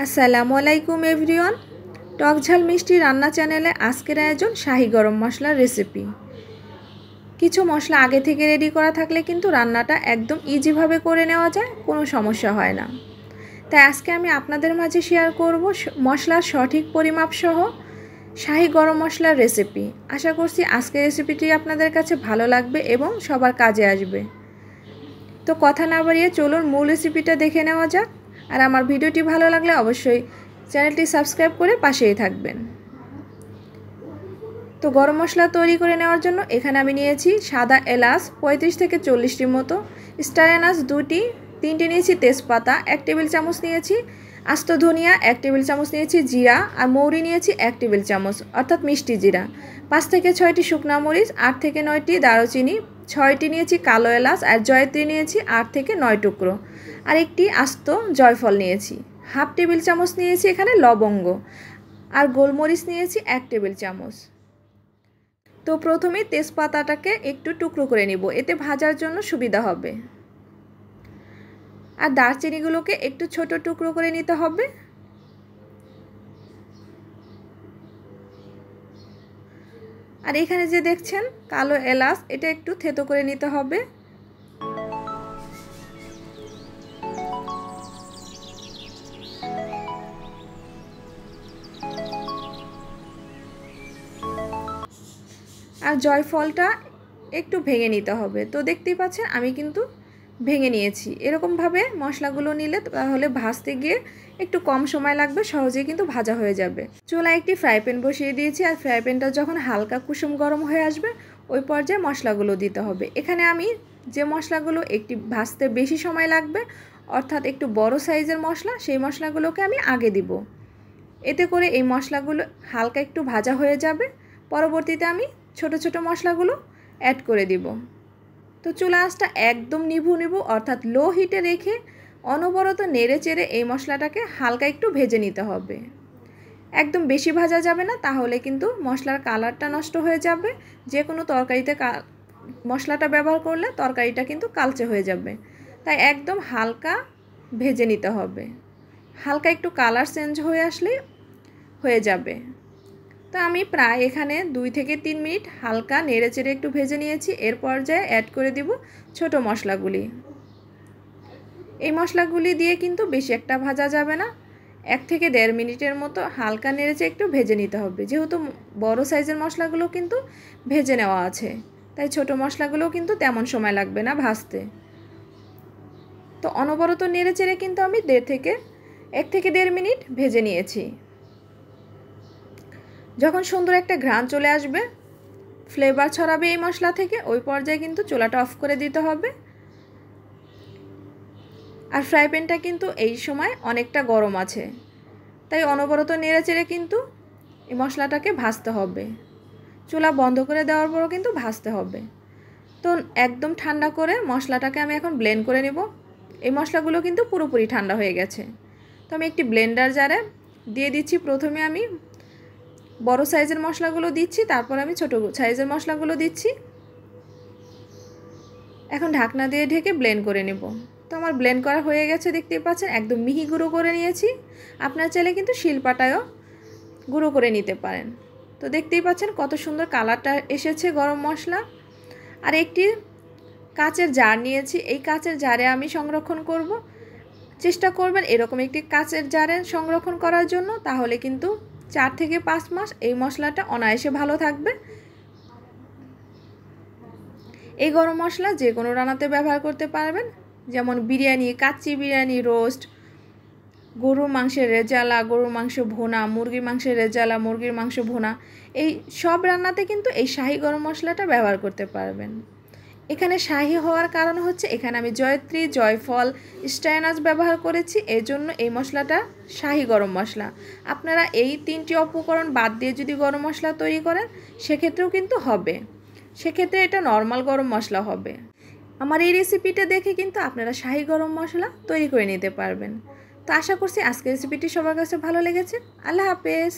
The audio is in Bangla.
আসসালামু আলাইকুম এভরিওয়ান। টক ঝাল মিষ্টি রান্না চ্যানেলে আজকের আয়োজন শাহি গরম মশলার রেসিপি। কিছু মশলা আগে থেকে রেডি করা থাকলে কিন্তু রান্নাটা একদম ইজিভাবে করে নেওয়া যায়, কোনো সমস্যা হয় না। তাই আজকে আমি আপনাদের মাঝে শেয়ার করব মশলার সঠিক পরিমাপ সহ শাহি গরম মশলার রেসিপি। আশা করছি আজকের রেসিপিটি আপনাদের কাছে ভালো লাগবে এবং সবার কাজে আসবে। তো কথা না বাড়িয়ে চলুন মূল রেসিপিটা দেখে নেওয়া যাক। আর আমার ভিডিওটি ভালো লাগলে অবশ্যই চ্যানেলটি সাবস্ক্রাইব করে পাশেই থাকবেন। তো গরম মশলা তৈরি করে নেওয়ার জন্য এখানে আমি নিয়েছি সাদা এলাচ 35 থেকে 40টির মতো, স্টার এনাচ 2টি, 3টি নিয়েছি তেজপাতা, 1 টেবিল চামচ নিয়েছি আস্ত ধনিয়া, 1 টেবিল চামচ নিয়েছি জিরা, আর মৌরি নিয়েছি 1 টেবিল চামচ অর্থাৎ মিষ্টি জিরা, 5 থেকে 6টি শুকনা মরিচ, 8 থেকে 9টি দারুচিনি, 6টি নিয়েছি কালো এলাচ, আর জয়ত্রী নিয়েছি 8 থেকে 9 টুকরো, আর একটি আস্ত জয়ফল নিয়েছি। হাফ টেবিল চামচ নিয়েছি এখানে লবঙ্গ, আর গোলমরিচ নিয়েছি 1 টেবিল চামচ। তো প্রথমে তেজপাতাটাকে একটু টুকরো করে নিব, এতে ভাজার জন্য সুবিধা হবে। আর দারচিনিগুলোকে একটু ছোট টুকরো করে নিতে হবে। আর এখানে যে দেখছেন কালো এলাচ, এটা একটু থেতো করে নিতে হবে। আর জয়ফলটা একটু ভেঙে নিতে হবে। তো দেখতেই পাচ্ছেন আমি কিন্তু ভেঙে নিয়েছি। এরকমভাবে মশলাগুলো নিলে তাহলে ভাজতে গিয়ে একটু কম সময় লাগবে, সহজেই কিন্তু ভাজা হয়ে যাবে। চুলায় একটি ফ্রাই প্যান বসিয়ে দিয়েছি, আর ফ্রাই প্যানটা যখন হালকা কুসুম গরম হয়ে আসবে ওই পর্যায়ে মশলাগুলো দিতে হবে। এখানে আমি যে মশলাগুলো একটি ভাজতে বেশি সময় লাগবে অর্থাৎ একটু বড় সাইজের মশলা, সেই মশলাগুলোকে আমি আগে দিব। এতে করে এই মশলাগুলো হালকা একটু ভাজা হয়ে যাবে। পরবর্তীতে আমি ছোট ছোট মশলাগুলো অ্যাড করে দিব। তো চুলা আঁচটা একদম নিভু অর্থাৎ লো হিটে রেখে অনবরত নেড়ে চেড়ে এই মশলাটাকে হালকা একটু ভেজে নিতে হবে। একদম বেশি ভাজা যাবে না, তাহলে কিন্তু মশলার কালারটা নষ্ট হয়ে যাবে। যে কোনো তরকারিতে মশলাটা ব্যবহার করলে তরকারিটা কিন্তু কালচে হয়ে যাবে। তাই একদম হালকা ভেজে নিতে হবে। হালকা একটু কালার চেঞ্জ হয়ে আসলেই হয়ে যাবে। তো আমি প্রায় এখানে 2 থেকে 3 মিনিট হালকা নেড়ে চেড়ে একটু ভেজে নিয়েছি। এর পর্যায়ে অ্যাড করে দিব ছোট মশলাগুলি। এই মশলাগুলি দিয়ে কিন্তু বেশি একটা ভাজা যাবে না, 1 থেকে 1.5 মিনিটের মতো হালকা নেড়েচে একটু ভেজে নিতে হবে। যেহেতু বড় সাইজের মশলাগুলো কিন্তু ভেজে নেওয়া আছে, তাই ছোট মশলাগুলোও কিন্তু তেমন সময় লাগবে না ভাজতে। তো অনবরত নেড়ে চেড়ে কিন্তু আমি 1 থেকে 1.5 মিনিট ভেজে নিয়েছি। যখন সুন্দর একটা ঘ্রাণ চলে আসবে, ফ্লেভার ছড়াবে এই মশলা থেকে, ওই পর্যায়ে কিন্তু চুলাটা অফ করে দিতে হবে। আর ফ্রাই প্যানটা কিন্তু এই সময় অনেকটা গরম আছে, তাই অনবরত নেড়ে চেড়ে কিন্তু এই মশলাটাকে ভাজতে হবে। চুলা বন্ধ করে দেওয়ার পরও কিন্তু ভাজতে হবে। তো একদম ঠান্ডা করে মশলাটাকে আমি এখন ব্লেন্ড করে নেব। এই মশলাগুলো কিন্তু পুরোপুরি ঠান্ডা হয়ে গেছে। তো আমি একটি ব্লেন্ডার জারে দিয়ে দিচ্ছি। প্রথমে আমি বড় সাইজের মশলাগুলো দিচ্ছি, তারপর আমি ছোট সাইজের মশলাগুলো দিচ্ছি। এখন ঢাকনা দিয়ে ঢেকে ব্লেন্ড করে নেব। তো আমার ব্লেন্ড করা হয়ে গেছে, দেখতেই পাচ্ছেন একদম মিহি গুঁড়ো করে নিয়েছি। আপনার চাইলে কিন্তু শিলপাটায়ও গুঁড়ো করে নিতে পারেন। তো দেখতেই পাচ্ছেন কত সুন্দর কালারটা এসেছে গরম মশলা। আর একটি কাচের জার নিয়েছি, এই কাচের জারে আমি সংরক্ষণ করব। চেষ্টা করবেন এরকম একটি কাচের জারে সংরক্ষণ করার জন্য, তাহলে কিন্তু 4 থেকে 5 মাস এই মশলাটা অনায়াসে ভালো থাকবে। এই গরম মশলা যে কোনো রান্নাতে ব্যবহার করতে পারবেন, যেমন বিরিয়ানি, কাচ্চি বিরিয়ানি, রোস্ট, গরুর মাংসের রেজালা, গরুর মাংস ভুনা, মুরগির মাংসের রেজালা, মুরগির মাংস ভুনা, এই সব রান্নাতে কিন্তু এই শাহি গরম মশলাটা ব্যবহার করতে পারবেন। এখানে শাহি হওয়ার কারণ হচ্ছে এখানে আমি জয়ত্রী, জয়ফল, স্টার এনাচ ব্যবহার করেছি, এই জন্য এই মশলাটা শাহি গরম মশলা। আপনারা এই 3টি উপকরণ বাদ দিয়ে যদি গরম মশলা তৈরি করেন সেক্ষেত্রেও কিন্তু হবে, সেক্ষেত্রে এটা নর্মাল গরম মশলা হবে। আমার এই রেসিপিটা দেখে কিন্তু আপনারা শাহি গরম মশলা তৈরি করে নিতে পারবেন। তো আশা করছি আজকের রেসিপিটি সবার কাছে ভালো লেগেছে। আল্লাহ হাফেজ।